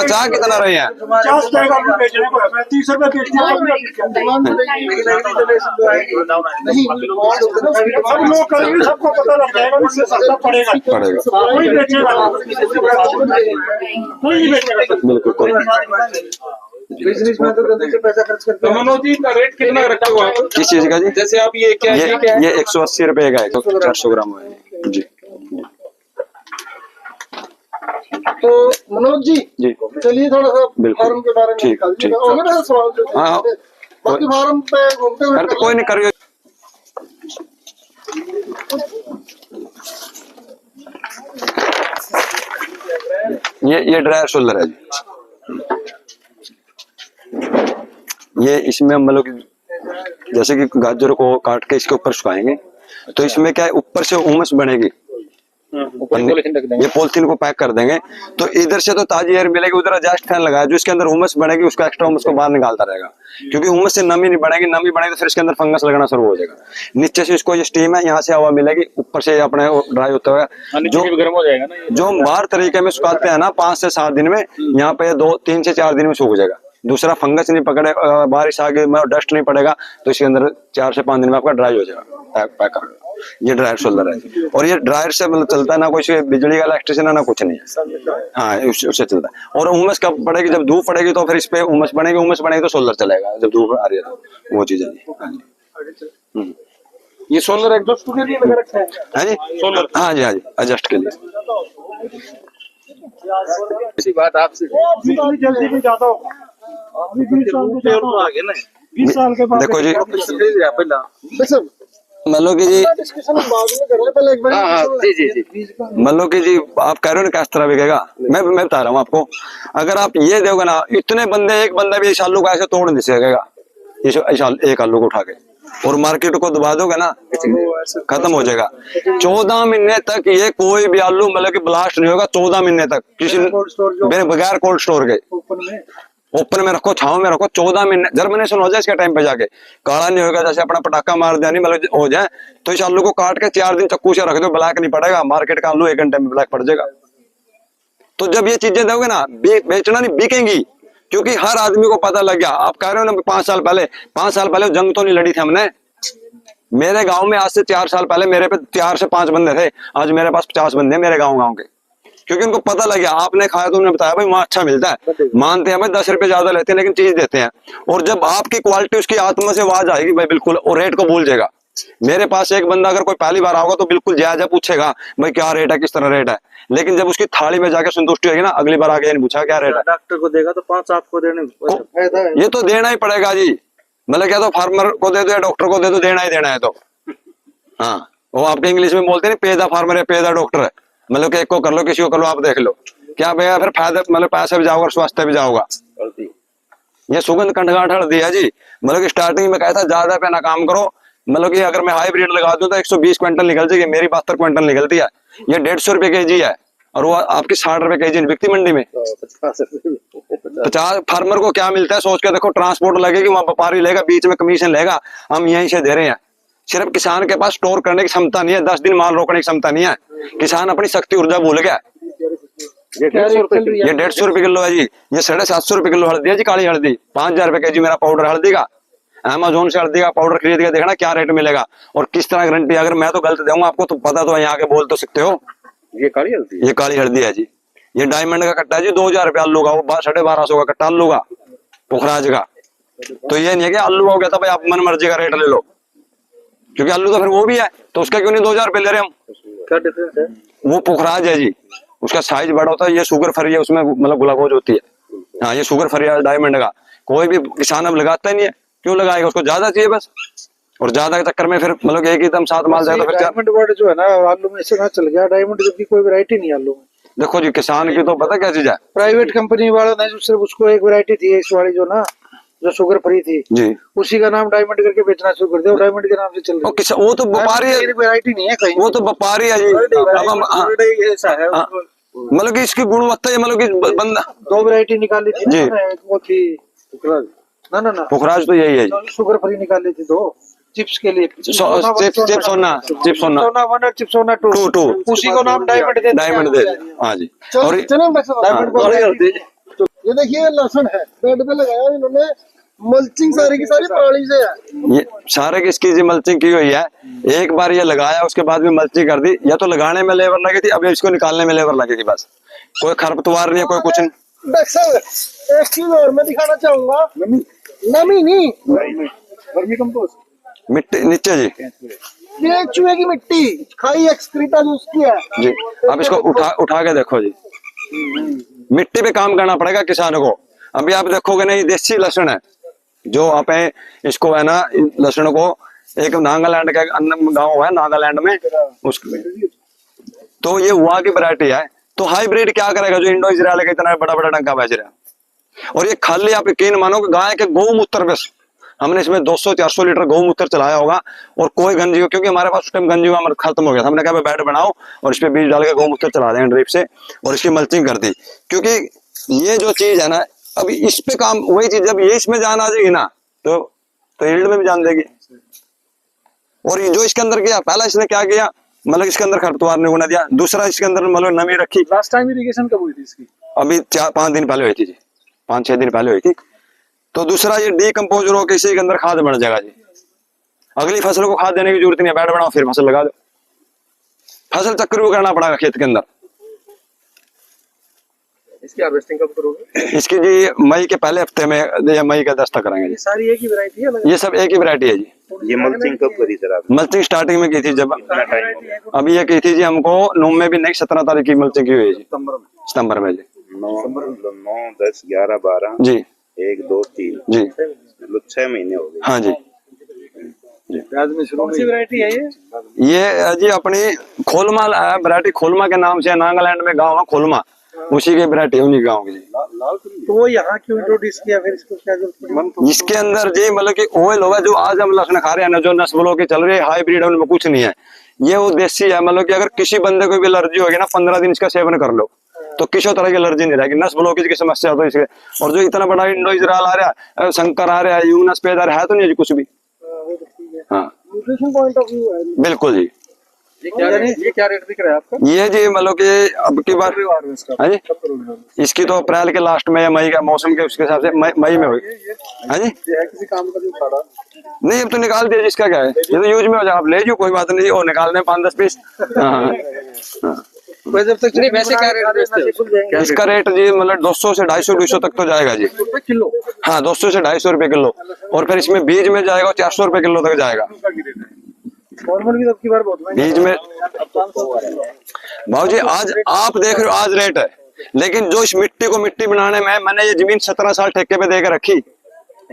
50 कितना रहे हैं? 50 टैग आलू बेचने को है, मैं 30 रुपए बेचती हूँ। सब लोग करेंगे, सबको पता लग जाएगा, इससे सस्ता पड़ेगा। कोई बेचेगा, कोई नहीं बेचेगा। बिल्कुल। बिजनेस में तो गंदे से पैसा खर्च करते हैं। मनोज जी का रेट कितना रखा हुआ है? किस चीज का जी? जैसे आप ये क्या ये 180 रुपए का है, 400 ग्राम है जी। तो मनोज जी चलिए थोड़ा सा फार्म के बारे में ठीक और मेरा सवाल जो था, हाँ बाकी फार्म पे घूमते हुए तो कोई नहीं करिए। ये ड्रायर सोलर है जी। ये इसमें हम लोग जैसे कि गाजर को काट के इसके ऊपर सुखाएंगे तो इसमें क्या है, ऊपर से उमस बनेगी। ये पॉलिथीन को पैक कर देंगे तो इधर से तो ताजी एयर मिलेगी, उधर एडजस्ट फैन लगाया जो इसके अंदर उमस बनेगी उसका एक्स्ट्रा उमस को बाहर निकालता रहेगा, क्योंकि उमस से नमी नहीं बढ़ेगी, नमी बढ़ेगी तो फिर इसके अंदर फंगस लगना शुरू हो जाएगा। नीचे से इसको ये स्टीम है, यहाँ से हवा मिलेगी, ऊपर से अपने ड्राई होता है जो गर्म हो जाएगा ना। जो हम बाहर तरीके में सुखाते हैं ना 5 से 7 दिन में, यहाँ पे 3 से 4 दिन में सूख जाएगा। दूसरा फंगस नहीं पकड़े, बारिश आ गई डस्ट नहीं पड़ेगा तो इसके अंदर 4 से 5 दिन में आपका ड्राई हो जाएगा पैक कर। ये ड्रायर सोलर है और ये ड्रायर से मतलब चलता है ना, कोई बिजली का इलेक्ट्रिशियन है ना कुछ नहीं है। हाँ उससे चलता है। और उमस कब पड़ेगी, जब धूप पड़ेगी तो फिर इस पे उमस बनेगी तो सोलर चलेगा, जब धूप आ रही है तो वो चीज है। ये सोलर एग्जॉस्ट के लिए लगा रखा है? हाँ जी सोलर, हाँ जी एडजस्ट के लिए। इसी बात आपसे जल्दी भी जाता हो 20 साल के बाद देखो जी पहला मतलब कि जी डिस्कशन बाद में कर ले, पहले एक बार जी मतलब कि जी आप कह रहे हो ना किस तरह बिकेगा, मैं बता रहा हूँ आपको। अगर आप ये दोगे ना, इतने बंदे, एक बंदा भी इस आलू को ऐसे तोड़ नहीं सकेगा एक आलू को उठा के, और मार्केट को दबा दोगे ना खत्म हो जाएगा। 14 महीने तक ये कोई भी आलू मतलब कि ब्लास्ट नहीं होगा। 14 महीने तक किसी बगैर कोल्ड स्टोर के ओपन में रखो, छाव में रखो, 14 महीने जर्मिनेशन हो जाए इसके टाइम पे जाके, काला नहीं होगा। जैसे अपना पटाखा मार दिया नहीं मतलब हो जाए तो इस आलू को काट के 4 दिन चक्कू से रख दो, ब्लैक नहीं पड़ेगा। मार्केट का आलू 1 घंटे में ब्लैक पड़ जाएगा। तो जब ये चीजें दोगे ना, बेचना नहीं बिकेंगी, क्योंकि हर आदमी को पता लग गया। आप कह रहे हो ना 5 साल पहले जंग तो नहीं लड़ी थी हमने। मेरे गांव में आज से 4 साल पहले मेरे पे 4 से 5 बंदे थे, आज मेरे पास 50 बंदे हैं मेरे गांव के, क्योंकि उनको पता लग गया। आपने खाया तो उन्होंने बताया भाई वहाँ अच्छा मिलता है, मानते हैं भाई 10 रुपए ज्यादा लेते हैं लेकिन चीज देते हैं। और जब आपकी क्वालिटी उसकी आत्मा से आवाज आएगी भाई बिल्कुल, और रेट को भूल जाएगा। मेरे पास एक बंदा अगर कोई पहली बार आओगा तो बिल्कुल जायजा पूछेगा भाई क्या रेट है, किस तरह रेट है, लेकिन जब उसकी थाली में जाके संतुष्टि होगी ना, अगली बार आगे नहीं पूछा क्या रेट है। डॉक्टर को देगा तो 5 आपको देने फायदा है। ये तो देना ही पड़ेगा जी, मतलब क्या तो फार्मर को दे दो या डॉक्टर को दे दो, देना ही देना है। तो हाँ वो आपके इंग्लिश में बोलते हैं पे द फार्मर है, पे द डॉक्टर है, मतलब कि एक को कर लो किसी को कर लो, आप देख लो क्या भैया फिर फायदा, मतलब पैसे भी जाओगा और स्वास्थ्य भी जाओगा। ये सुगंध कंठगांठ हल्दी है जी, मतलब कि स्टार्टिंग में कहता ज्यादा पे ना काम करो, मतलब कि अगर मैं हाइब्रिड लगा दूं तो 120 क्विंटल निकल जाएगी, मेरी 72 क्विंटल निकलती है। ये 150 रुपए केजी है और वो आपकी 60 रुपए केजी बिकती मंडी में। 50 फार्मर को क्या मिलता है सोच के देखो, ट्रांसपोर्ट लगेगी, वहां व्यापारी लेगा, बीच में कमीशन लेगा, हम यहीं से दे रहे हैं। सिर्फ किसान के पास स्टोर करने की क्षमता नहीं है, 10 दिन माल रोकने की क्षमता नहीं है, किसान अपनी शक्ति ऊर्जा भूल गया। ये 150 रुपए किलो है जी, ये 750 रुपए किलो हल्दी है जी, काली हल्दी। 5000 रुपए केजी मेरा पाउडर हल्दी का। अमेज़न से हल्दी का पाउडर खरीद के देखना क्या रेट मिलेगा और किस तरह गारंटी। अगर मैं तो गलत दूंगा आपको तो पता तो यहाँ के बोल तो सकते हो। ये काली हल्दी, ये काली हल्दी है जी, ये डायमंड का कट्टा है जी, 2000 रुपए आलू का, वो 1250 का कट्टा आलू का पुखराज का। तो ये नहीं है कि आलू हो गया था भाई आप मन मर्जी का रेट ले लो, क्योंकि आलू तो फिर वो भी है तो उसका क्यों नहीं 2000 रुपए ले रहे हम। क्या डिफरेंस है? वो पुखराज है जी, उसका साइज बड़ा होता है, ये शुगर फ्री है, उसमें मतलब गुलाबोज होती है। हाँ ये शुगर फ्री है डायमंड का। कोई भी किसान अब लगाता ही नहीं है, क्यों लगाएगा, उसको ज्यादा चाहिए बस, और ज्यादा के चक्कर में फिर मतलब एक ही दम 7 माल जाए तो फिर डायमंड वर्ड जो है ना आलू में से चल गया, डायमंड जबकि कोई वैरायटी नहीं आलू में। देखो जी किसान की तो पता क्या चीज है, प्राइवेट कंपनी वालों ने सिर्फ उसको एक वैरायटी थी इस वाली जो ना जो शुगर फ्री थी जी, उसी का नाम डायमंड करके बेचना शुरू कर दिया, डायमंड के नाम से चल रहा है। वो तो व्यापारी है, वैरायटी नहीं है कहीं, वो तो व्यापारी है जी। अब हम ऐसा है मतलब कि इसकी गुणवत्ता है, मतलब कि बंदा 2 वैरायटी निकाली थी जी, वो थी ना पुखराज तो यही है जी, शुगर फ्री निकाली थी 2 चिप्स के लिए, चिप्स सोना 1 और चिप्स सोना 2 उसी को नाम डायमंड दे हाँ जी। और डायमंड ये देखिए लहसुन है, बेड पे लगाया इन्होंने, मल्चिंग सारी की सारी पराली से है। ये सारे की इसकी जी मल्चिंग की हुई है। एक बार ये लगाया, उसके बाद भी मल्चिंग कर दी। या तो लगाने में लेबर लगी थी, अब इसको निकालने में लेबर लगेगी। बस कोई खरपतवार नहीं है, कोई कुछ नहीं। डॉक्टर साहब एक चीज और मैं दिखाना चाहूंगा, नमी नहीं, वर्मी कंपोस्ट, मिट्टी नीचे जी ये चूहे की मिट्टी खाई एक्सक्रीटा जो उसकी है जी। अब इसको उठा के देखो जी, मिट्टी पे काम करना पड़ेगा किसानों को। अभी आप देखोगे नहीं, देसी लहसुन है जो आप इसको है ना, लहसुन को एक नागालैंड का गांव है, नागालैंड में उस, तो ये हुआ की वैरायटी है। तो हाइब्रिड क्या करेगा जो इंडो इजराइल का इतना बड़ा बड़ा डंका बेच रहा है। और ये खाली आप यकीन मानो कि गाय के गौमूत्र पे हमने इसमें 200-400 लीटर गौमूत्र चलाया होगा, और कोई गंजी, क्योंकि हमारे पास उस टाइम गंजी हमारा खत्म हो गया था। हमने कहा बेड बनाओ और इस पे बीज डाल के गौमूत्र चला दें ड्रिप से, और इसकी मल्चिंग कर दी। क्योंकि ये जो चीज है ना, अभी इस पे काम, वही चीज जब ये इसमें जान आ जाएगी ना, तो यील्ड में भी जान देगी। और ये जो इसके अंदर किया, पहला इसने क्या किया, मतलब इसके अंदर खरपतवार नहीं होने दिया। दूसरा इसके अंदर मतलब नमी रखी। लास्ट टाइम इरिगेशन कब हुई थी इसकी? अभी 4-5 दिन पहले हुई थी जी, 5-6 दिन पहले हुई थी। तो दूसरा ये डीकम्पोजर होकर इसी के अंदर खाद बन जाएगा जी। अगली फसल को खाद देने की जरूरत नहीं है, बेड बनाओ फिर फसल लगा दो। फसल चक्र भी करना पड़ेगा खेत के अंदर। इसकी हार्वेस्टिंग कब करोगे? इसकी जी मई के पहले हफ्ते में या मई का 10 तक करेंगे जी। सारी एक ही वैरायटी है? ये सब एक ही वैरायटी है जी। ये मल्चिंग कब करी सर आपने? मल्चिंग स्टार्टिंग में की थी जब, कितना टाइम हो गया? अभी ये की थी जी हमको 9 में भी नहीं, 17 तारीख की मल्चिंग की हुई है जी, सितंबर में जी। 9, 10, 11, 12 जी 1, 2, 3 जी, मतलब 6 महीने हो गए। हाँ जी। कौन सी वैरायटी है ये जी अपनी खोलमा वैरायटी, खोलमा के नाम से नागालैंड में गाँव है खोलमा, उसी की वैरायटी उन्हीं गाँव की जी। तो वो यहाँ क्यों इंट्रोड्यूस किया, फिर इसको क्या जरूरत पड़ी? इसके अंदर जी मतलब कि ऑयल होगा जो आज हम लहसुन खा रहे हैं ना, जो नस्लों की चल रही है हाइब्रिड, उनमें कुछ नहीं है। ये वो देसी है। मतलब कि अगर किसी बंदे को भी एलर्जी होगी ना, 15 दिन इसका सेवन कर लो तो किसी तरह की एलर्जी नहीं रहेगी। नस ब्लॉकेज की समस्या तो इसके, और जो इतना बड़ा इंडो इजराइल आ रहा है, शंकर आ रहा है, यूनस पेद आ रहा है, तो नहीं है जी कुछ भी। हाँ न्यूट्रिशन पॉइंट ऑफ व्यू है। बिल्कुल जी। ये क्या रेट दिख रहा है आपका? ये जी मतलब कि अब की बार हाँ जी, इसकी तो अप्रैल के लास्ट में या मई का मौसम के उसके हिसाब से मई में हुई। हाँ जी, किसी काम का जो खड़ा नहीं अब तो निकाल दिया जिसका क्या है, ये तो यूज में हो जाए, आप ले जो कोई बात नहीं, और निकालने 5-10 पीस। जब तक नहीं, वैसे क्या रेट बेचते हो? इसका रेट जी मतलब 200 से 250 तक तो जाएगा जी। किलो? हाँ 200 से 250 रुपए किलो, और फिर इसमें बीज में जाएगा 400 रुपए किलो तक जाएगा। नॉर्मल भी की बार बहुत बीज में भाव जी आज आप देख रहे हो आज रेट है, लेकिन जो इस मिट्टी को मिट्टी बनाने में मैंने ये जमीन 17 साल ठेके पे देकर रखी,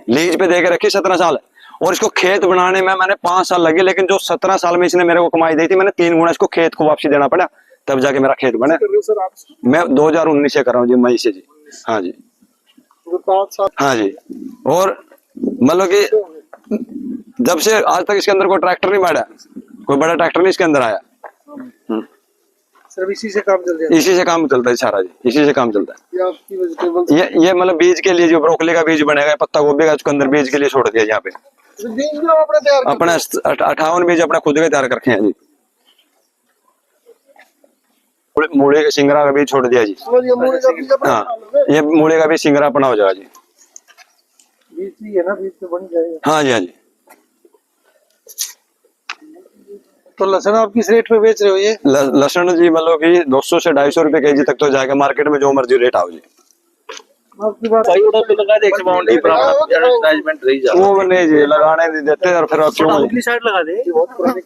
लीज पे देकर रखी 17 साल, और इसको खेत बनाने में मैंने 5 साल लगे। लेकिन जो 17 साल में इसने मेरे को कमाई दी थी, मैंने 3 गुना इसको खेत को वापसी देना पड़ा, तब जाके मेरा खेत बने। मैं 2019 से कर रहा हूँ जी, मई से जी। हाँ जी, 5 साल। हाँ जी। और मतलब कि जब से आज तक इसके अंदर कोई ट्रैक्टर नहीं बैठा, कोई बड़ा ट्रैक्टर नहीं इसके अंदर आया। सिर्फ इसी से काम चल रहा है? इसी से काम चलता है सारा जी, इसी से काम चलता है। ये आपकी वेजिटेबल ये मतलब बीज के लिए जो ब्रोकली का बीज बनेगा, पत्ता गोभी का, उसके अंदर बीज के लिए छोड़ दिया यहाँ पे। बीज जो आपने तैयार किया, अपने 58 बीज अपने खुद के तैयार कर रखे हैं जी। मूले के सिंगरा का बीज छोड़ दिया जी। समझिए मूली का बीज अपने हाँ, ये मूले का बीज सिंगरा अपना हो जाएगा जी। बीज ही है ना, बीज तो बन जाएगा। हाँ जी, हाँ जी। तो लहसुन आप किस रेट पे बेच रहे हो ये? लहसुन जी मतलब कि 200 से 250 रुपए केजी तक तो जाएगा, मार्केट में जो मर्जी रेट आओ जी। आपकी बात वो नहीं जी, लगाने नहीं देते, और फिर क्यों साइड लगा दे।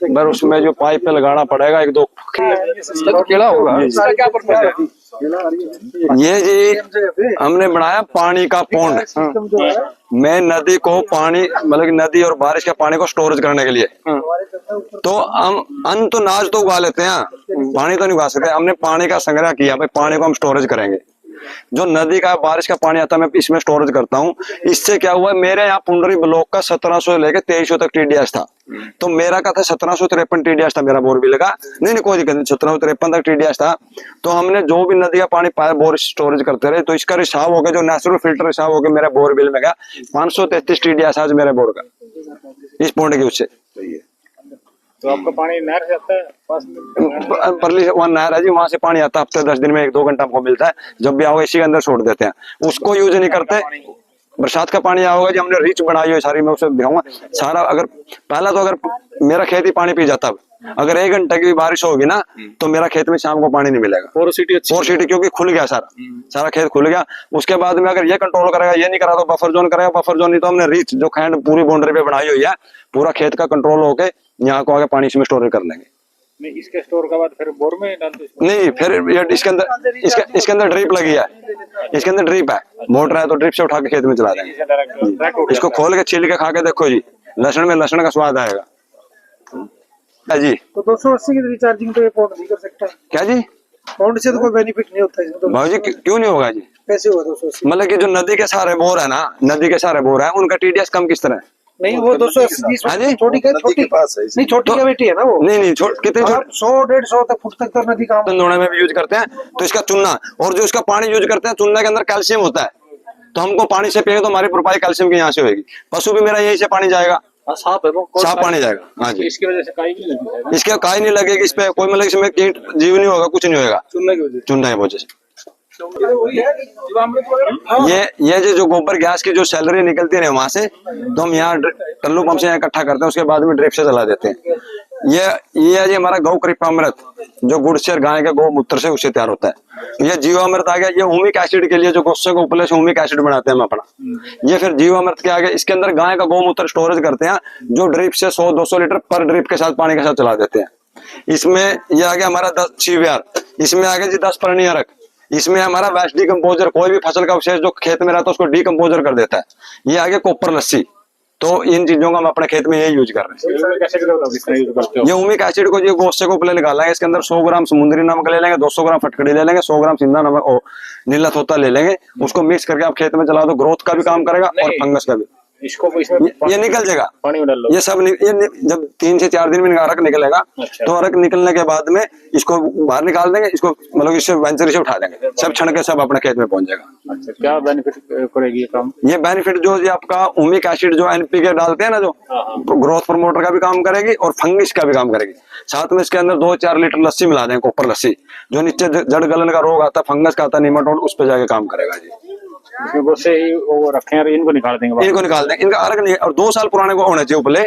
पर उसमें जो पाइप पे लगाना पड़ेगा 1-2 केड़ा होगा, इसका क्या पर्पस है? ये जी हमने बनाया पानी का पौंड। मैं नदी को पानी मतलब कि नदी और बारिश के पानी को स्टोरेज करने के लिए, तो हम अन्न तो नाज तो उगा लेते हैं, पानी तो नहीं उगा सकते। हमने पानी का संग्रह किया, भाई पानी को हम स्टोरेज करेंगे। जो नदी का बारिश का पानी आता है मैं इसमें स्टोरेज करता हूँ। इससे क्या हुआ, मेरे यहाँ पुंडरी ब्लॉक का 1700 लेके 2300 तक TDS था, तो मेरा का था 1753 TDS था मेरा बोरबिल का। नहीं कोई दिक्कत नहीं, 1753 तक TDS था। तो हमने जो भी नदी का पानी पाया बोर स्टोरेज करते रहे, तो इसका रिसाव हो गया, जो नेचुरल फिल्टर रिसाव हो गया मेरे बोरबिल में गया 533 TDS आज मेरे बोर का, इस पौंड के उससे। तो आपका पानी नहर से आता है पास में? परली वहाँ नहर है जी, वहां से पानी आता है, हफ्ते 10 दिन में 1-2 घंटा हमको मिलता है। जब भी आओ इसी के अंदर छोड़ देते हैं, उसको यूज नहीं करते। बरसात का पानी आओगा जी, हमने रिच बनाई हुई सारी, मैं उसे दिखाऊंगा सारा। अगर पहला तो अगर मेरा खेत ही पानी पी जाता, अगर 1 घंटे की बारिश होगी ना तो मेरा खेत में शाम को पानी नहीं मिलेगा। पोरोसिटी अच्छी पोरोसिटी क्योंकि खुल गया सारा खेत खुल गया। उसके बाद में अगर ये कंट्रोल करेगा, ये नहीं करा तो बफर जोन करेगा, बफर जोन नहीं तो हमने रिच जो खैंड पूरी बाउंड्री पे बनाई हुई है, पूरा खेत का कंट्रोल होके यहाँ को आगे पानी इसमें स्टोर कर लेंगे। नहीं, इसके स्टोर के बाद फिर बोर में डाल दो इसको? नहीं, फिर ये इसके अंदर ड्रिप लगी है, इसके अंदर ड्रिप है, मोटर है तो ड्रिप से उठा के खेत में चला देंगे। डायरेक्ट इसको खोल के छील के खा के देखो जी, लहसुन में लहसुन का स्वाद आएगा। क्या जी? तो 280 की रिचार्जिंग तो ये पौंड नहीं कर सकता। क्या जी? पौंड से तो कोई बेनिफिट नहीं होता इसमें तो। भाई जी क्यों नहीं होगा जी? कैसे हुआ 280? मतलब कि जो नदी के सहारे बोर है ना, नदी के सहारे बोर है, उनका टीडीएस कम किस तरह है? नहीं, वो 280 हाँ जी? छोटी नहीं, छोटी कैविटी है ना वो। नहीं कितनी आप 100-150 तक फुट तक तो नदी का धोने में भी यूज करते हैं। तो इसका चूना और जो इसका पानी यूज करते हैं, चूना के अंदर कैल्शियम होता है, तो हमको पानी से पिए तो हमारी भरपाई कैल्शियम की यहाँ से होगी। पशु भी मेरा यही से पानी जाएगा, साफ है वो, साफ पानी जाएगा। हाँ जी, इसकी वजह से काई नहीं लगती है? इसके काई नहीं लगेगी, इस पे कोई मतलब इसमें कीट जीव नहीं होगा, कुछ नहीं होगा, चुनने की वजह चूना की वजह से। से वही है जीवामृत वगैरह। ये जो गोबर गैस की जो सैलरी निकलती है वहां से, तो हम यहाँ टल्लू पंप से यहाँ इकट्ठा करते हैं, उसके बाद में ड्रिप से चला देते हैं। ये है जी हमारा गौ कृपामृत, जो गुड़ से गाय के गौमूत्र से उससे तैयार होता है। ये जीवामृत आ गया, ये हुमिक एसिड के लिए, जो गुस्से को उपले से हुमिक एसिड बनाते हैं हम अपना। ये फिर जीवामृत के आगे इसके अंदर गाय का गौमूत्र स्टोरेज करते हैं, जो ड्रिप से 100-200 लीटर पर ड्रिप के साथ पानी के साथ चला देते हैं। इसमें ये आ गया हमारा 10 CVR, इसमें आ गया जी 10 परनियरक, इसमें हमारा वेस्ट डीकम्पोजर, कोई भी फसल का अवशेष जो खेत में रहता है उसको डीकम्पोजर कर देता है। ये आगे कॉपर लस्सी, तो इन चीजों का हम अपने खेत में यही यूज कर रहे हैं। कैसे करते हो? ये हुमिक एसिड को जो गोश्त को पहले निकाला है, इसके अंदर 100 ग्राम समुद्री नमक ले लेंगे, 200 ग्राम फटकड़ी ले लेंगे, 100 ग्राम सिंधा नमक और नीला थोता ले लेंगे, उसको मिक्स करके आप खेत में चला दो, ग्रोथ का भी काम करेगा और फंगस का भी। इसको इसमें ये निकल जाएगा, पानी में डाल लो। ये सब जब 3 से 4 दिन में अर्क निकलेगा, अच्छा। तो अर्क निकलने के बाद में इसको बाहर निकाल देंगे, इसको मतलब इससे वेंचर से उठा देंगे, सब छण के सब अपने खेत में पहुंच जाएगा। अच्छा, क्या बेनिफिट करेगी ये काम? ये बेनिफिट जो ये आपका हुमिक एसिड जो NPK डालते हैं ना, जो ग्रोथ प्रमोटर का भी काम करेगी और फंगिस का भी काम करेगी। साथ में इसके अंदर 2-4 लीटर लस्सी मिला देंगे, कॉपर लस्सी, जो नीचे जड़ गलन का रोग आता है, फंगस का आता है, निमाटोड, उस पर जाके काम करेगा जी। इसमें वो से ही वो रखे हैं, इनको निकाल देंगे। इनको निकाल देंगे, इनका अर्क नहीं, और 2 साल पुराने को होना चाहिए उपले।